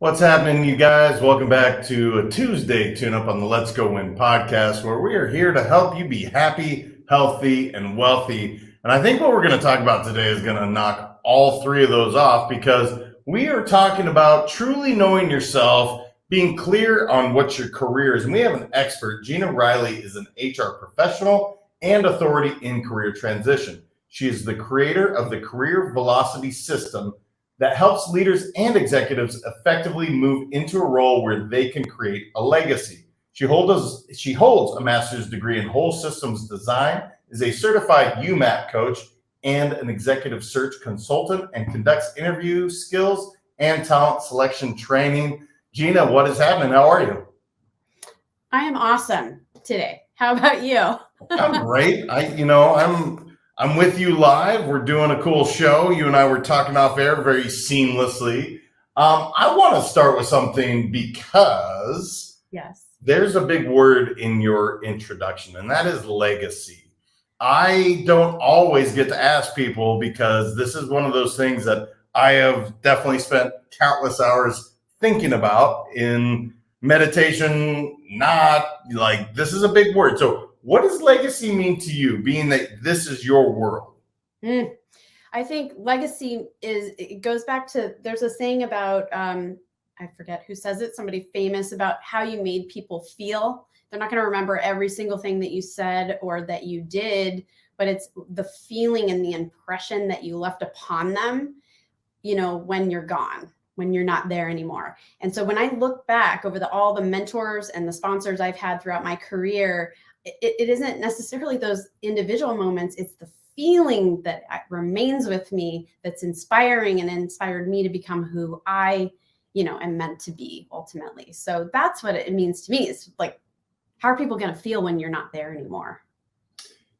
What's happening, you guys? Welcome back to a Tuesday tune-up on the Let's Go Win podcast, where we are here to help you be happy, healthy, and wealthy. And I think what we're going to talk about today is going to knock all three of those off, because we are talking about truly knowing yourself, being clear on what your career is. And we have an expert. Gina Riley is an HR professional and authority in career transition. She is the creator of the Career Velocity System that helps leaders and executives effectively move into a role where they can create a legacy. She holds a master's degree in whole systems design, is a certified YouMap coach, and an executive search consultant, and conducts interview skills and talent selection training. Gina, what is happening? How are you? I am awesome today. How about you? I'm great. I'm with you live. We're doing a cool show. You and I were talking off air very seamlessly. I want to start with something because there's a big word in your introduction, and that is legacy. I don't always get to ask people, because this is one of those things that I have definitely spent countless hours thinking about in meditation. Not like, this is a big word. So what does legacy mean to you, being that this is your world? I think legacy it goes back to, there's a saying about, I forget who says it, somebody famous, about how you made people feel. They're not going to remember every single thing that you said or that you did, but it's the feeling and the impression that you left upon them, when you're gone, when you're not there anymore. And so when I look back over all the mentors and the sponsors I've had throughout my career, it isn't necessarily those individual moments. It's the feeling that remains with me, that's inspiring and inspired me to become who I, am meant to be ultimately. So that's what it means to me. It's like, how are people going to feel when you're not there anymore?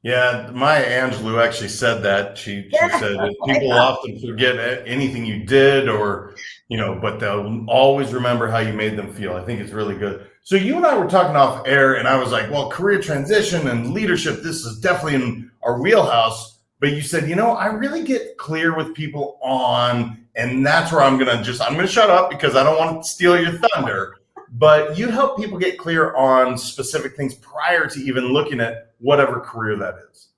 Yeah, Maya Angelou actually said that. She said that people often forget anything you did, or, but they'll always remember how you made them feel. I think it's really good. So you and I were talking off air, and I was like, well, career transition and leadership, this is definitely in our wheelhouse. But you said, I really get clear with people on, and that's where I'm going to shut up, because I don't want to steal your thunder. But you help people get clear on specific things prior to even looking at whatever career that is.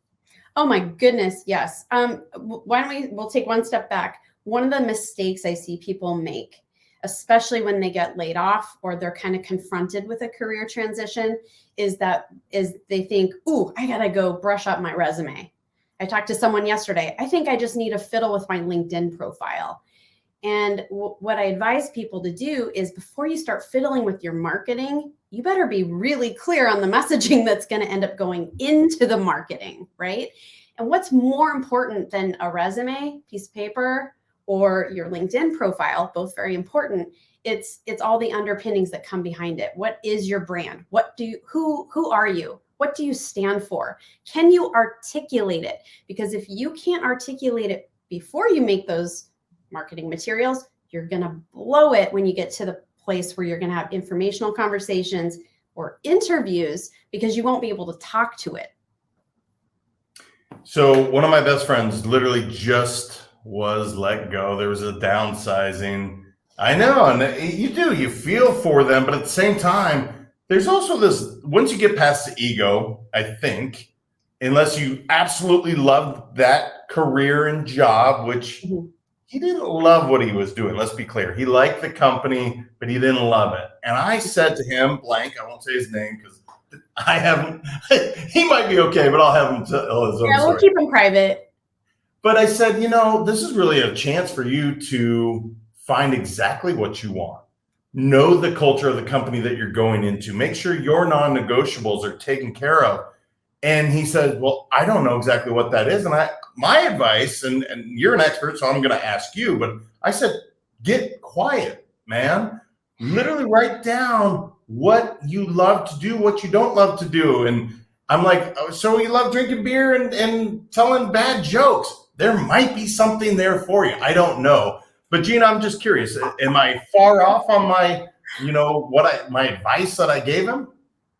Oh my goodness, yes. Why don't we'll take one step back. One of the mistakes I see people make, especially when they get laid off or they're kind of confronted with a career transition, is they think, ooh, I gotta go brush up my resume. I talked to someone yesterday. I think I just need to fiddle with my LinkedIn profile. And what I advise people to do is, before you start fiddling with your marketing, you better be really clear on the messaging that's going to end up going into the marketing, right? And what's more important than a resume, piece of paper, or your LinkedIn profile, both very important, it's all the underpinnings that come behind it. What is your brand? Who are you? What do you stand for? Can you articulate it? Because if you can't articulate it before you make those marketing materials, you're going to blow it when you get to the place where you're going to have informational conversations or interviews, because you won't be able to talk to it. So one of my best friends literally just was let go. There was a downsizing. I know, and you feel for them, but at the same time, there's also this, once you get past the ego, I think, unless you absolutely love that career and job, which he didn't love what he was doing. Let's be clear. He liked the company, but he didn't love it. And I said to him, blank, I won't say his name because I haven't, he might be okay, but I'll have him tell his own story. Yeah, we'll keep him private. But I said, this is really a chance for you to find exactly what you want. Know the culture of the company that you're going into. Make sure your non-negotiables are taken care of. And he said, well, I don't know exactly what that is. And my advice, and you're an expert, so I'm going to ask you, but I said, get quiet, man. Literally write down what you love to do, what you don't love to do. And I'm like, oh, so you love drinking beer and telling bad jokes. There might be something there for you. I don't know. But Gina, I'm just curious. Am I far off on my, my advice that I gave him?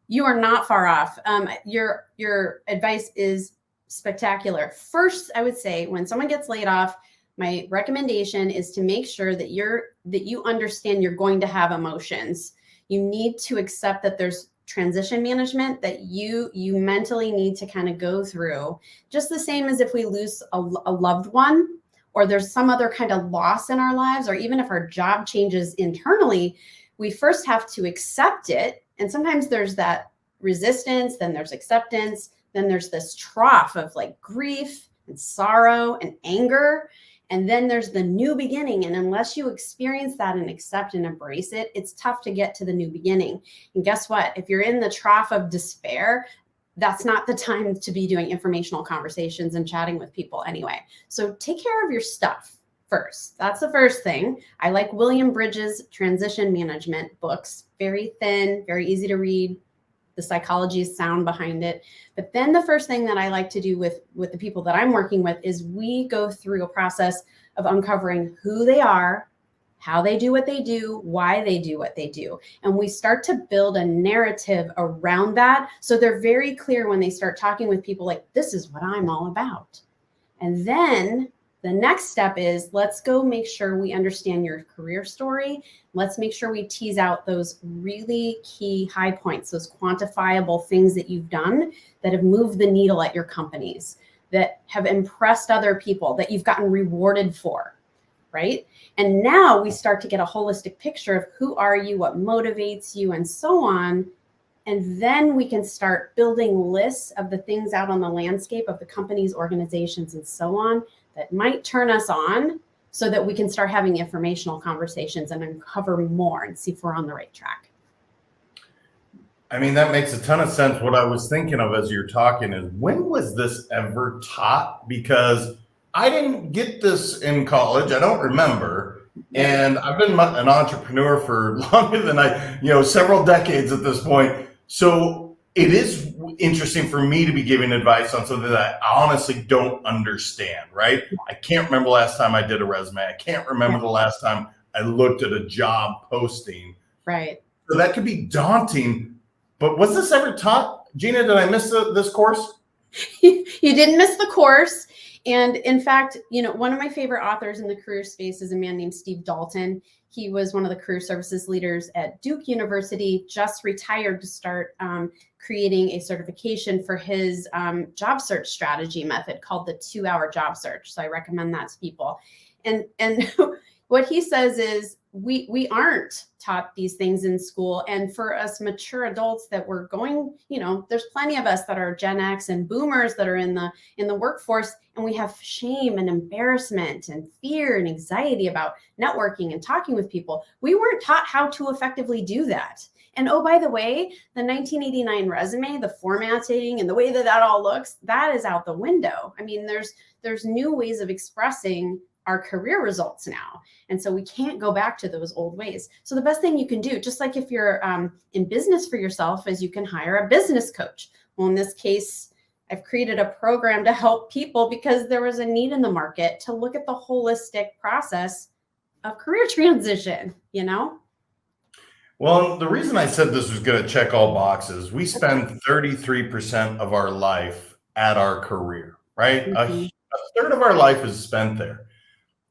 You are not far off. Your advice is spectacular. First, I would say, when someone gets laid off, my recommendation is to make sure that you understand you're going to have emotions. You need to accept that there's transition management that you mentally need to kind of go through, just the same as if we lose a loved one, or there's some other kind of loss in our lives, or even if our job changes internally, we first have to accept it. And sometimes there's that resistance, then there's acceptance, then there's this trough of like grief and sorrow and anger. And then there's the new beginning. And unless you experience that and accept and embrace it, it's tough to get to the new beginning. And guess what? If you're in the trough of despair, that's not the time to be doing informational conversations and chatting with people anyway. So take care of your stuff first. That's the first thing. I like William Bridges' transition management books. Very thin, very easy to read. The psychology is sound behind it. But then the first thing that I like to do with the people that I'm working with is we go through a process of uncovering who they are, how they do what they do, why they do what they do. And we start to build a narrative around that. So they're very clear when they start talking with people like, this is what I'm all about. And then the next step is let's go make sure we understand your career story. Let's make sure we tease out those really key high points, those quantifiable things that you've done that have moved the needle at your companies, that have impressed other people, that you've gotten rewarded for, right? And now we start to get a holistic picture of who are you, what motivates you, and so on. And then we can start building lists of the things out on the landscape of the companies, organizations, and so on that might turn us on so that we can start having informational conversations and uncover more and see if we're on the right track. I mean, that makes a ton of sense. What I was thinking of as you're talking is, when was this ever taught? Because I didn't get this in college. I don't remember. And I've been an entrepreneur for longer than several decades at this point. So it is interesting for me to be giving advice on something that I honestly don't understand, right? I can't remember the last time I did a resume. I can't remember the last time I looked at a job posting. Right. So that could be daunting. But was this ever taught? Gina, did I miss this course? You didn't miss the course. And in fact, one of my favorite authors in the career space is a man named Steve Dalton. He was one of the career services leaders at Duke University, just retired to start creating a certification for his job search strategy method called the 2-hour job search. So I recommend that to people. And what he says is we aren't taught these things in school. And for us mature adults that we're going, there's plenty of us that are Gen X and boomers that are in the workforce, and we have shame and embarrassment and fear and anxiety about networking and talking with people. We weren't taught how to effectively do that. And oh, by the way, the 1989 resume, the formatting and the way that all looks, that is out the window. I mean, there's new ways of expressing our career results now. And so we can't go back to those old ways. So the best thing you can do, just like if you're in business for yourself, is you can hire a business coach. Well, in this case, I've created a program to help people because there was a need in the market to look at the holistic process of career transition, Well, the reason I said this was going to check all boxes, we spend 33% of our life at our career, right? Mm-hmm. A third of our life is spent there.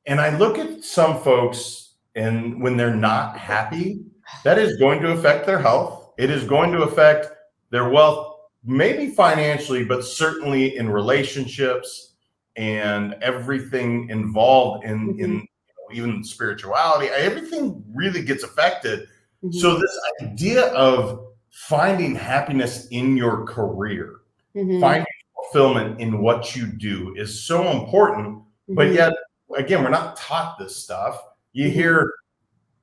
And I look at some folks, and when they're not happy, that is going to affect their health. It is going to affect their wealth, maybe financially, but certainly in relationships and everything involved in even spirituality. Everything really gets affected. Mm-hmm. So this idea of finding happiness in your career, finding fulfillment in what you do is so important, but yet, again, we're not taught this stuff. You hear,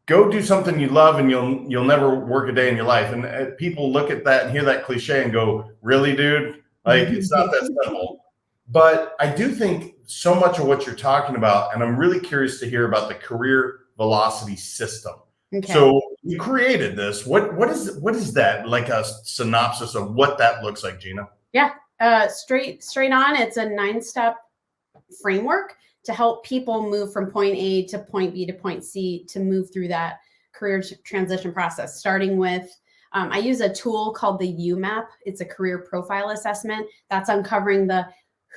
go do something you love and you'll never work a day in your life. And people look at that and hear that cliche and go, really, dude? Like, it's not that simple. But I do think so much of what you're talking about, and I'm really curious to hear about the career velocity system. Okay. So you created this. What is that? Like a synopsis of what that looks like, Gina? Yeah. Straight on. It's a 9-step framework to help people move from point A to point B to point C, to move through that career transition process, starting with, I use a tool called the YouMap. It's a career profile assessment that's uncovering the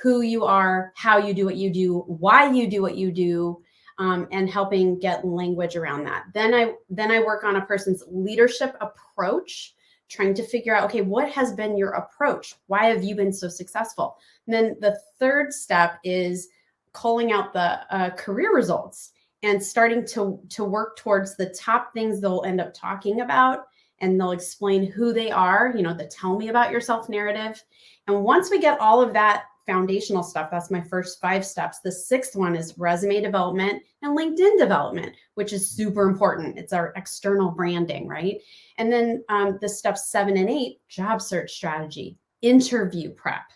who you are, how you do what you do, why you do what you do, and helping get language around that. Then I work on a person's leadership approach, trying to figure out, okay, what has been your approach? Why have you been so successful? And then the third step is calling out the career results and starting to work towards the top things they'll end up talking about. And they'll explain who they are, the tell me about yourself narrative. And once we get all of that foundational stuff, that's my first 5 steps. The 6th one is resume development and LinkedIn development, which is super important. It's our external branding, right? And then the steps 7 and 8, job search strategy, interview prep.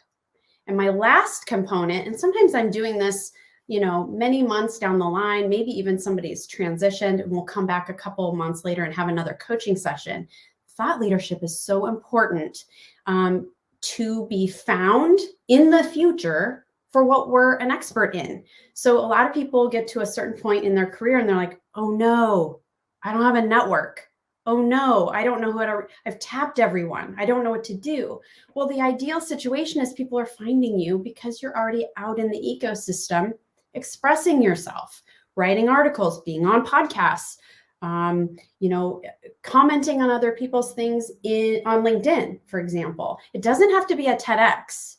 And my last component, and sometimes I'm doing this, many months down the line, maybe even somebody's transitioned and we'll come back a couple of months later and have another coaching session. Thought leadership is so important to be found in the future for what we're an expert in. So a lot of people get to a certain point in their career and they're like, oh no, I don't have a network. Oh no, I don't know I've tapped everyone. I don't know what to do. Well, the ideal situation is people are finding you because you're already out in the ecosystem, expressing yourself, writing articles, being on podcasts, commenting on other people's things on LinkedIn, for example. It doesn't have to be a TEDx.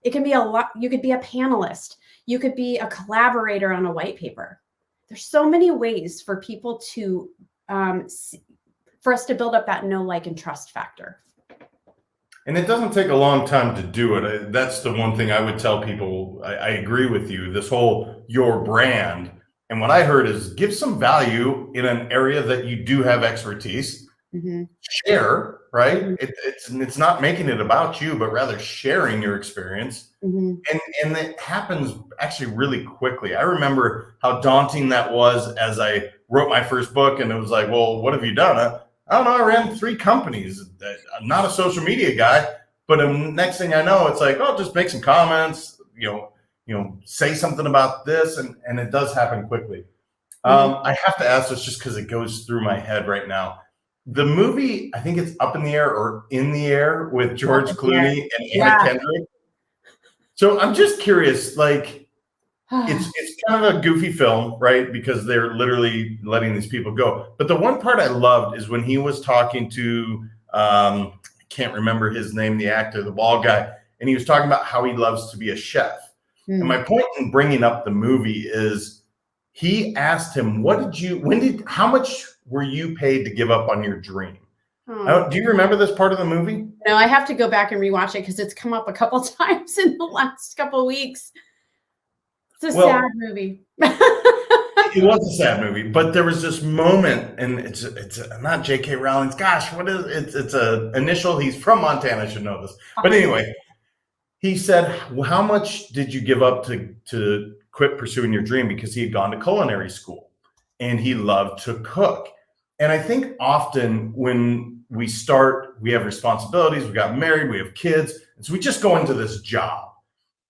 It can be a lot. You could be a panelist. You could be a collaborator on a white paper. There's so many ways for people to, for us to build up that know, like, and trust factor. And it doesn't take a long time to do it. That's the one thing I would tell people. I agree with you. This whole your brand. And what I heard is give some value in an area that you do have expertise. Mm-hmm. Share, right? Mm-hmm. It's not making it about you, but rather sharing your experience. Mm-hmm. And it happens actually really quickly. I remember how daunting that was as I wrote my first book, and it was like, well, what have you done? I don't know. I ran 3 companies. I'm not a social media guy, but next thing I know, it's like, oh, just make some comments, say something about this, and it does happen quickly. Mm-hmm. I have to ask this just because it goes through my head right now. The movie, I think it's Up in the Air or In the Air with George Clooney and Anna Kendrick. So I'm just curious, like, it's kind of a goofy film, right? Because they're literally letting these people go. But the one part I loved is when he was talking to, I can't remember his name, the actor, the bald guy, and he was talking about how he loves to be a chef. And my point in bringing up the movie is he asked him, how much were you paid to give up on your dream? Do you remember this part of the movie? No, I have to go back and rewatch it because it's come up a couple times in the last couple of weeks. It's a sad movie. It was a sad movie, but there was this moment, and it's not J.K. Rowling's. Gosh, what is it? It's a initial. He's from Montana. I should know this. But anyway, he said, well, how much did you give up to quit pursuing your dream? Because he had gone to culinary school and he loved to cook. And I think often when we have responsibilities, we got married, we have kids. And so we just go into this job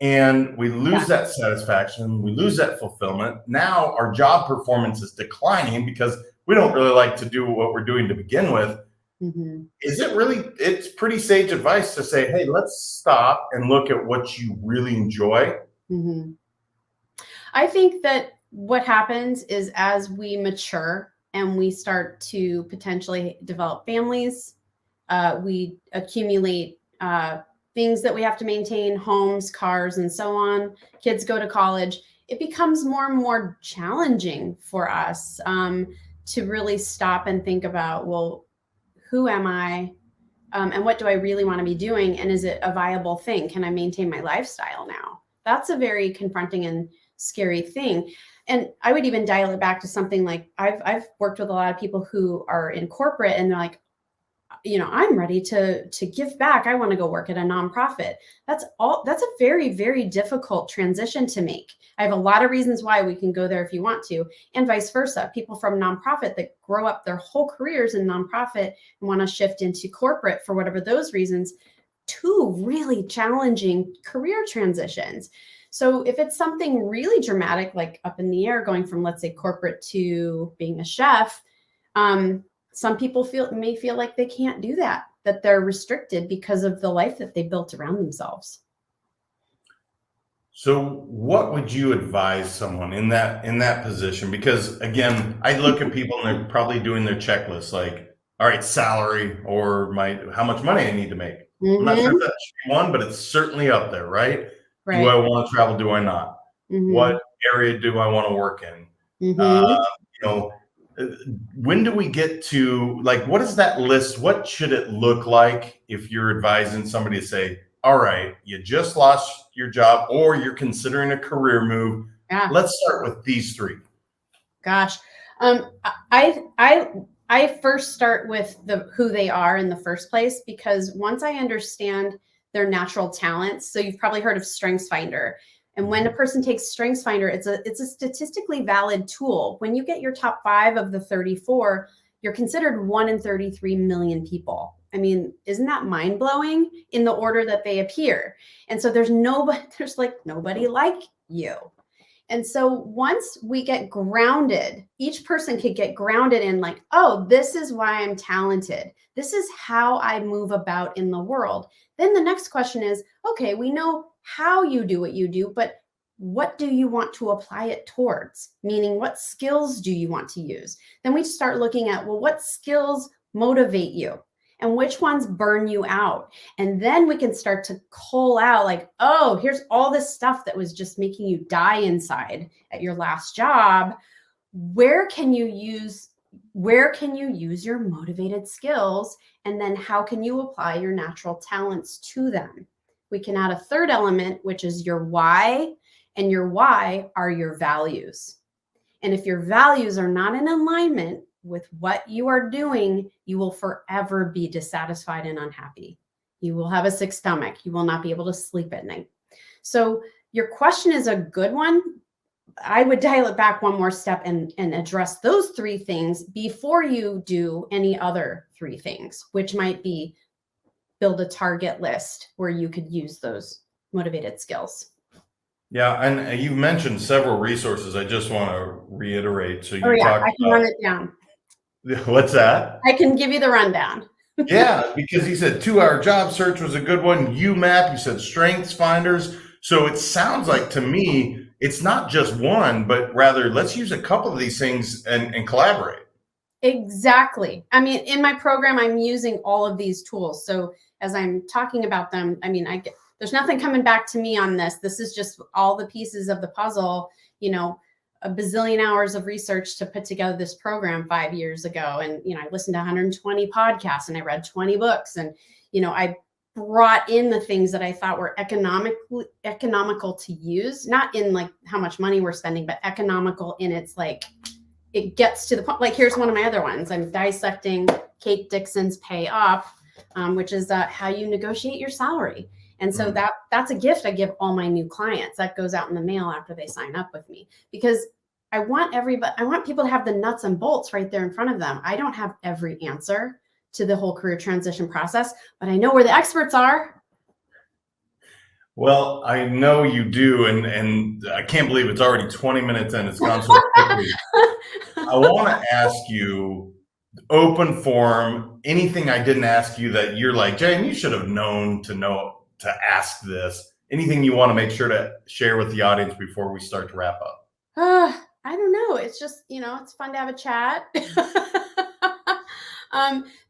and we lose that satisfaction. We lose that fulfillment. Now our job performance is declining because we don't really like to do what we're doing to begin with. Mm-hmm. It's pretty sage advice to say, hey, let's stop and look at what you really enjoy. Mm-hmm. I think that what happens is as we mature and we start to potentially develop families, we accumulate things that we have to maintain, homes, cars, and so on. Kids go to college. It becomes more and more challenging for us to really stop and think about, well, who am I? And what do I really want to be doing? And is it a viable thing? Can I maintain my lifestyle now? That's a very confronting and scary thing. And I would even dial it back to something like I've worked with a lot of people who are in corporate and they're like, I'm ready to give back. I want to go work at a nonprofit. That's a very, very difficult transition to make. I have a lot of reasons why. We can go there if you want to, and vice versa. People from nonprofit that grow up their whole careers in nonprofit and want to shift into corporate for whatever those reasons. 2 really challenging career transitions. So if it's something really dramatic, like Up in the Air, going from, let's say, corporate to being a chef, some people may feel like they can't do that they're restricted because of the life that they built around themselves. So what would you advise someone in that position? Because again, I look at people and they're probably doing their checklist like, all right, salary or my how much money I need to make. I'm not sure if Mm-hmm. that should be one, but it's certainly up there, right? Do Right. I want to travel? Do I not? Mm-hmm. What area do I want to work in? Uh, Mm-hmm. you know, uh, when do we get to like what is that list? What should it look like if you're advising somebody to say, all right, you just lost your job or you're considering a career move. Yeah. Let's start with these three. Gosh. I first start with the who they are in the first place, because once I understand their natural talents, so you've probably heard of Strengths Finder. And when a person takes Strengths Finder, it's a statistically valid tool. When you get your top 5 of the 34, you're considered 1 in 33 million people. I mean, isn't that mind blowing in the order that they appear? And so there's like nobody like you. And so once we get grounded, each person could get grounded in like, oh, this is why I'm talented. This is how I move about in the world. Then the next question is, okay, we know how you do what you do, but what do you want to apply it towards? Meaning, what skills do you want to use? Then we start looking at, well, what skills motivate you and which ones burn you out? And then we can start to cull out like, oh, here's all this stuff that was just making you die inside at your last job. Where can you use your motivated skills? And then how can you apply your natural talents to them? We can add a third element, which is your why, and your why are your values. And if your values are not in alignment with what you are doing, you will forever be dissatisfied and unhappy. You will have a sick stomach. You will not be able to sleep at night. So your question is a good one. I would dial it back one more step and address those 3 things before you do any other 3 things, which might be build a target list where you could use those motivated skills. Yeah, and you mentioned several resources. I just want to reiterate. So Oh, you yeah, talked I can run it down. about what's that? I can give you the rundown. Yeah, because he said 2-hour job search was a good one. YouMap, you said strengths finders. So it sounds like to me, it's not just one, but rather let's use a couple of these things and collaborate. Exactly. I mean, in my program, I'm using all of these tools. So as I'm talking about them, I mean, there's nothing coming back to me on this. This is just all the pieces of the puzzle, a bazillion hours of research to put together this program 5 years ago. And, I listened to 120 podcasts and I read 20 books, and, I brought in the things that I thought were economical to use, not in like how much money we're spending, but economical in its like, it gets to the point. Like, here's one of my other ones. I'm dissecting Kate Dixon's Pay Up, which is how you negotiate your salary. And so that's a gift I give all my new clients. That goes out in the mail after they sign up with me, because I want people to have the nuts and bolts right there in front of them. I don't have every answer to the whole career transition process, but I know where the experts are. Well, I know you do, and I can't believe it's already 20 minutes in. It's gone so quickly. I want to ask you, open forum, anything I didn't ask you that you're like, Jane, you should have known to ask this. Anything you want to make sure to share with the audience before we start to wrap up? I don't know. It's just, it's fun to have a chat.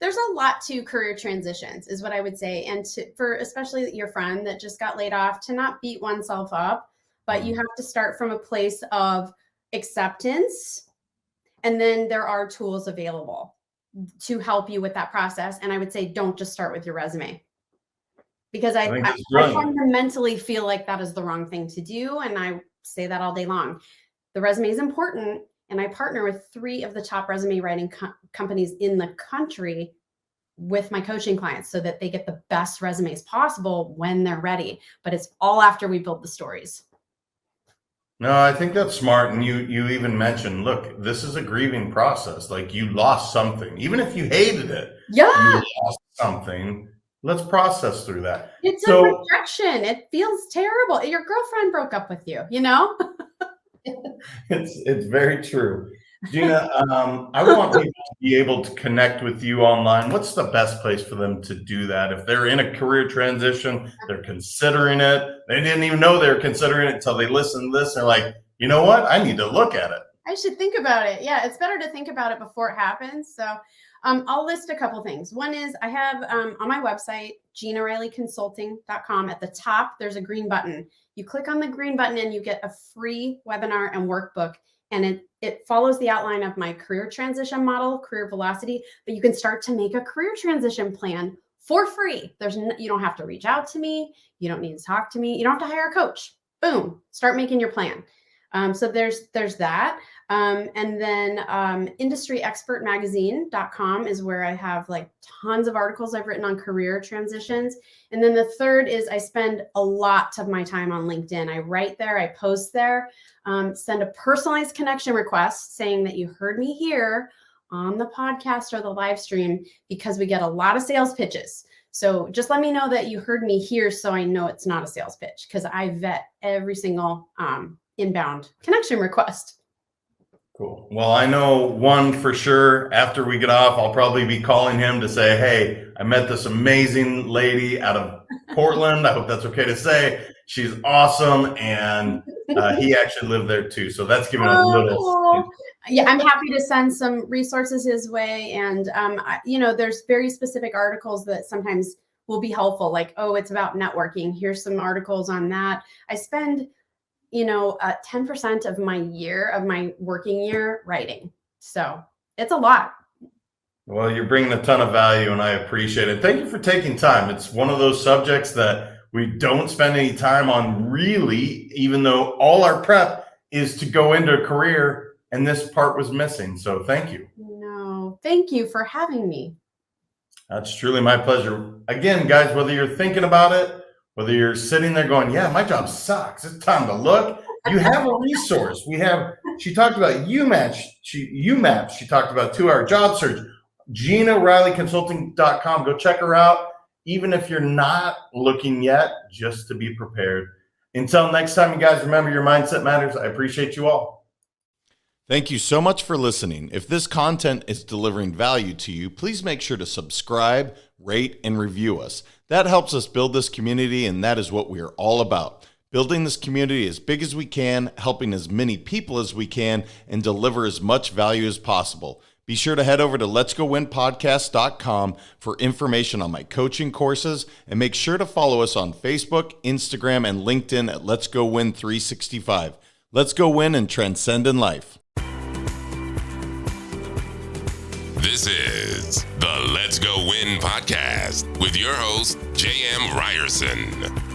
There's a lot to career transitions, is what I would say. And for especially your friend that just got laid off, to not beat oneself up, but you have to start from a place of acceptance. And then there are tools available to help you with that process. And I would say, don't just start with your resume, because I fundamentally feel like that is the wrong thing to do. And I say that all day long. The resume is important. And I partner with 3 of the top resume writing companies in the country with my coaching clients so that they get the best resumes possible when they're ready. But it's all after we build the stories. No, I think that's smart. And you even mentioned, look, this is a grieving process. Like, you lost something, even if you hated it. Yeah. You lost something. Let's process through that. It's a rejection. It feels terrible. Your girlfriend broke up with you, It's very true. Gina, I want people to be able to connect with you online. What's the best place for them to do that? If they're in a career transition, they're considering it. They didn't even know they were considering it until they listen to this. They're like, you know what? I need to look at it. I should think about it. Yeah, it's better to think about it before it happens. So I'll list a couple things. One is I have on my website, GinaRileyConsulting.com. At the top, there's a green button. You click on the green button and you get a free webinar and workbook. And it follows the outline of my career transition model, career velocity, but you can start to make a career transition plan for free. You don't have to reach out to me. You don't need to talk to me. You don't have to hire a coach. Boom, start making your plan. So there's that. And then industryexpertmagazine.com is where I have like tons of articles I've written on career transitions. And then the third is I spend a lot of my time on LinkedIn. I write there, I post there, send a personalized connection request saying that you heard me here on the podcast or the live stream, because we get a lot of sales pitches. So just let me know that you heard me here so I know it's not a sales pitch, because I vet every single inbound connection request. Cool. Well, I know one for sure. After we get off, I'll probably be calling him to say, hey, I met this amazing lady out of Portland. I hope that's okay to say. She's awesome. And he actually lived there too. So that's giving a little. Yeah, I'm happy to send some resources his way. And, there's very specific articles that sometimes will be helpful. Like, oh, it's about networking. Here's some articles on that. I spend 10% of my working year writing. So it's a lot. Well, you're bringing a ton of value and I appreciate it. Thank you for taking time. It's one of those subjects that we don't spend any time on really, even though all our prep is to go into a career, and this part was missing. So thank you. No, thank you for having me. That's truly my pleasure. Again, guys, whether you're thinking about it, whether you're sitting there going, yeah, my job sucks, it's time to look, you have a resource. She talked about YouMap. She talked about 2-hour job search. GinaRileyConsulting.com. Go check her out. Even if you're not looking yet, just to be prepared. Until next time, you guys, remember your mindset matters. I appreciate you all. Thank you so much for listening. If this content is delivering value to you, please make sure to subscribe, rate, and review us. That helps us build this community, and that is what we are all about. Building this community as big as we can, helping as many people as we can, and deliver as much value as possible. Be sure to head over to letsgowinpodcast.com for information on my coaching courses, and make sure to follow us on Facebook, Instagram, and LinkedIn at Let's Go Win 365. Let's go win and transcend in life. This is the Let's Go Win podcast with your host, J.M. Ryerson.